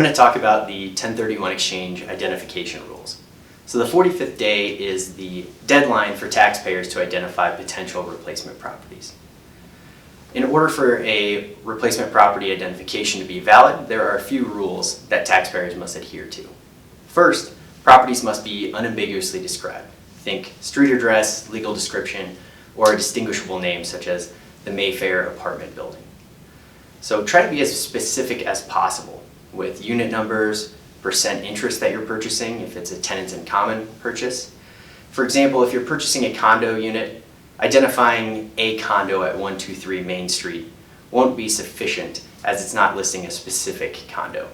going to talk about the 1031 exchange identification rules. So the 45th day is the deadline for taxpayers to identify potential replacement properties. In order for a replacement property identification to be valid, there are a few rules that taxpayers must adhere to. First, properties must be unambiguously described. Think street address, legal description, or a distinguishable name such as the Mayfair apartment building. So try to be as specific as possible with unit numbers, percent interest that you're purchasing if it's a tenants in common purchase. For example, if you're purchasing a condo unit, identifying a condo at 123 Main Street won't be sufficient as it's not listing a specific condo.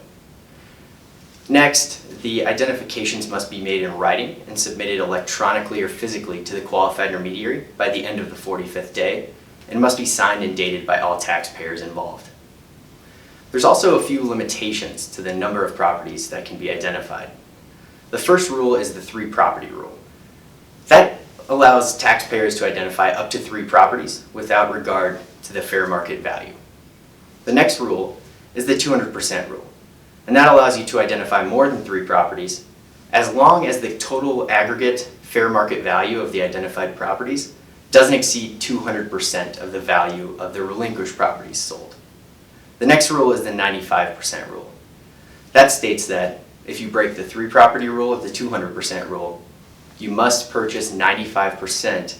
Next, the identifications must be made in writing and submitted electronically or physically to the qualified intermediary by the end of the 45th day and must be signed and dated by all taxpayers involved. There's also a few limitations to the number of properties that can be identified. The first rule is the 3-property rule. That allows taxpayers to identify up to 3 properties without regard to the fair market value. The next rule is the 200% rule, and that allows you to identify more than 3 properties as long as the total aggregate fair market value of the identified properties doesn't exceed 200% of the value of the relinquished properties sold. The next rule is the 95% rule. That states that if you break the 3-property rule of the 200% rule, you must purchase 95%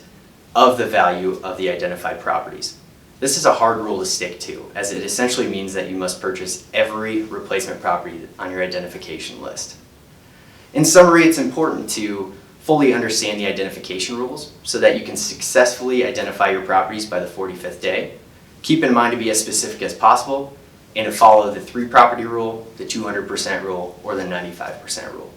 of the value of the identified properties. This is a hard rule to stick to, as it essentially means that you must purchase every replacement property on your identification list. In summary, it's important to fully understand the identification rules so that you can successfully identify your properties by the 45th day. Keep in mind to be as specific as possible and to follow the 3-property rule, the 200% rule, or the 95% rule.